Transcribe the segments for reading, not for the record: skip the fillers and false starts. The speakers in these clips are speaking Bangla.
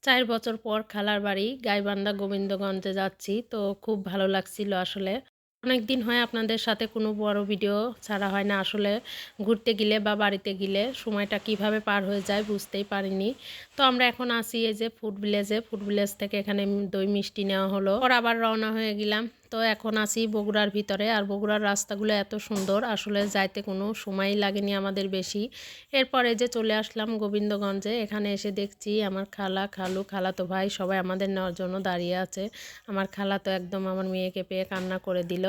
৪ বছর পর খালার বাড়ি গাইবান্ধা গোবিন্দগঞ্জে যাচ্ছি। তো খুব ভালো লাগছিল আসলে। অনেকদিন হয় আপনাদের সাথে কোনো বড় ভিডিও ছাড়া হয় না। আসলে ঘুরতে গেলে বা বাড়িতে গেলে সময়টা কিভাবে পার হয়ে যায় বুঝতেই পারিনি। তো আমরা এখন আছি এই যে ফুড ভিলেজে। ফুড ভিলেজ থেকে এখানে দই মিষ্টি নেওয়া হলো। পর আবার রওনা হয়ে গেলাম। তো এখন আছি বগুড়ার ভিতরে। আর বগুড়ার রাস্তাগুলো এত সুন্দর, আসলে যাইতে কোনো সময়ই লাগেনি আমাদের বেশি। এরপরে যে চলে আসলাম গোবিন্দগঞ্জে। এখানে এসে দেখছি আমার খালা, খালু, খালাতো ভাই সবাই আমাদের নেওয়ার জন্য দাঁড়িয়ে আছে। আমার খালা তো একদম আমার মেয়েকে পেয়ে কান্না করে দিল।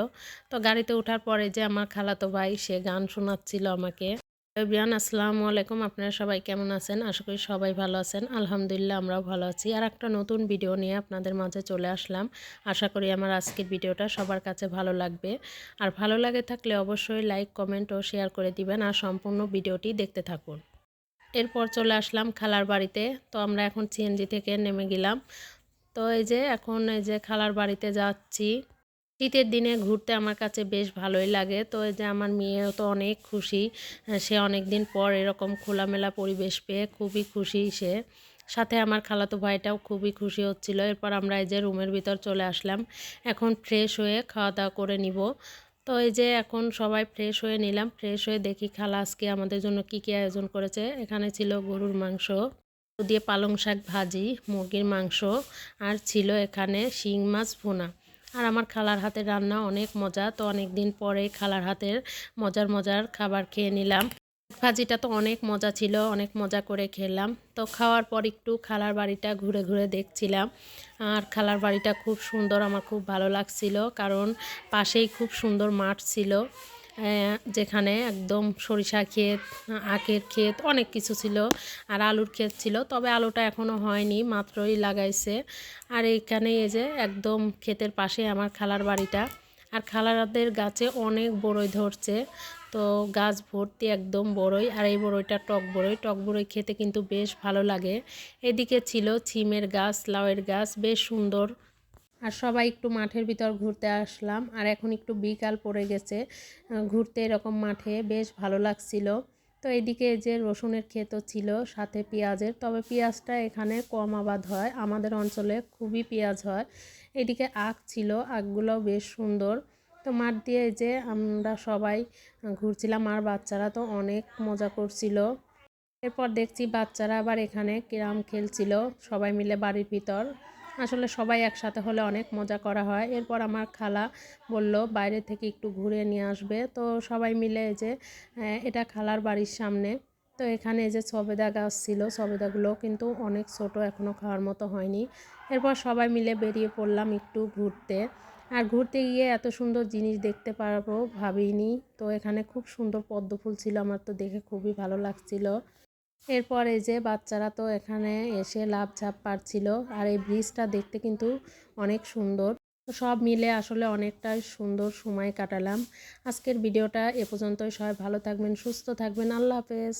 তো গাড়িতে ওঠার পরে যে আমার খালাতো ভাই সে গান শোনাচ্ছিল আমাকে। এভরিওয়ান আসসালামু আলাইকুম, আপনারা সবাই কেমন আছেন? আশা করি সবাই ভালো আছেন। আলহামদুলিল্লাহ আমরাও ভালো আছি। আর একটা নতুন ভিডিও নিয়ে আপনাদের মাঝে চলে আসলাম। আশা করি আমার আজকের ভিডিওটা সবার কাছে ভালো লাগবে। আর ভালো লাগে থাকলে অবশ্যই লাইক, কমেন্ট ও শেয়ার করে দিবেন। আর সম্পূর্ণ ভিডিওটি দেখতে থাকুন। এরপর চলে আসলাম খালার বাড়িতে। তো আমরা এখন সিএনজি থেকে নেমে গেলাম। তো এই যে এখন এই যে খালার বাড়িতে যাচ্ছি। শীতের দিনে ঘুরতে আমার কাছে বেশ ভালোই লাগে। তো এই যে আমার মেয়েও তো অনেক খুশি। সে অনেক দিন পর এরকম খোলামেলা পরিবেশ পেয়ে খুবই খুশি সে। সাথে আমার খালাতো ভাইটাও খুবই খুশি হচ্ছিল। এরপর আমরা এই যে রুমের ভিতর চলে আসলাম। এখন ফ্রেশ হয়ে খাওয়া দাওয়া করে নিব। তো এই যে এখন সবাই ফ্রেশ হয়ে নিলাম। ফ্রেশ হয়ে দেখি খালা আজকে আমাদের জন্য কী কী আয়োজন করেছে। এখানে ছিল গরুর মাংস দিয়ে পালং শাক ভাজি, মুরগির মাংস, আর ছিল এখানে শিং মাছ ভুনা। আর আমার খালার হাতের রান্না অনেক মজা। তো অনেক দিন পরে খালার হাতের মজার মজার খাবার খেয়ে নিলাম। ভাজিটা তো অনেক মজা ছিল, অনেক মজা করে খেলাম। তো খাওয়ার পর একটু খালার বাড়িটা ঘুরে ঘুরে দেখছিলাম। আর খালার বাড়িটা খুব সুন্দর, আমার খুব ভালো লাগছিল, কারণ পাশেই খুব সুন্দর মাঠ ছিল। যেখানে একদম সরিষা ক্ষেত, আখের ক্ষেত, অনেক কিছু ছিল। আর আলুর ক্ষেত ছিল, তবে আলুটা এখনও হয়নি, মাত্রই লাগাইছে। আর এইখানে এই যে একদম ক্ষেতের পাশে আমার খালার বাড়িটা। আর খালারদের গাছে অনেক বড়ই ধরছে। তো গাছ ভর্তি একদম বড়ই। আর এই বড়ইটা টক বড়ই। টক বড়ই খেতে কিন্তু বেশ ভালো লাগে। এদিকে ছিল ছিমের গাছ, লাউয়ের গাছ, বেশ সুন্দর। আর সবাই একটু মাঠের ভিতর ঘুরতে আসলাম। আর এখন একটু বিকাল পড়ে গেছে, ঘুরতে এরকম মাঠে বেশ ভালো লাগছিল। তো এদিকে যে রসুনের ক্ষেতও ছিল, সাথে পেঁয়াজের, তবে পেঁয়াজটা এখানে কম আবাদ হয়, আমাদের অঞ্চলে খুবই পেঁয়াজ হয়। এদিকে আখ ছিল, আখগুলোও বেশ সুন্দর। তো মাঠ দিয়ে যে আমরা সবাই ঘুরছিলাম, আর বাচ্চারা তো অনেক মজা করছিল। এরপর দেখছি বাচ্চারা আবার এখানে ক্যারাম খেলছিল সবাই মিলে বাড়ির ভিতর। আসলে সবাই একসাথে হলে অনেক মজা করা হয়। এরপর আমার খালা বলল বাইরে থেকে একটু ঘুরে নিয়ে আসবে। তো সবাই মিলে এই যে এটা খালার বাড়ির সামনে। তো এখানে এই যে সবেদা গাছ ছিল, সবেদাগুলো কিন্তু অনেক ছোট, এখনও খাওয়ার মতো হয়নি। এরপর সবাই মিলে বেরিয়ে পড়লাম একটু ঘুরতে। আর ঘুরতে গিয়ে এত সুন্দর জিনিস দেখতে পারবো ভাবিনি। তো এখানে খুব সুন্দর পদ্ম ফুল ছিল, আমার তো দেখে খুবই ভালো লাগছিল। এরপর এই যে বাচ্চারা তো এখানে এসে লাফ ঝাঁপ পারছিল। আর এই ব্রিজটা দেখতে কিন্তু অনেক সুন্দর। তো সব মিলে আসলে অনেকটাই সুন্দর সময় কাটালাম। আজকের ভিডিওটা এ পর্যন্তই। সবাই ভালো থাকবেন, সুস্থ থাকবেন। আল্লাহ হাফেজ।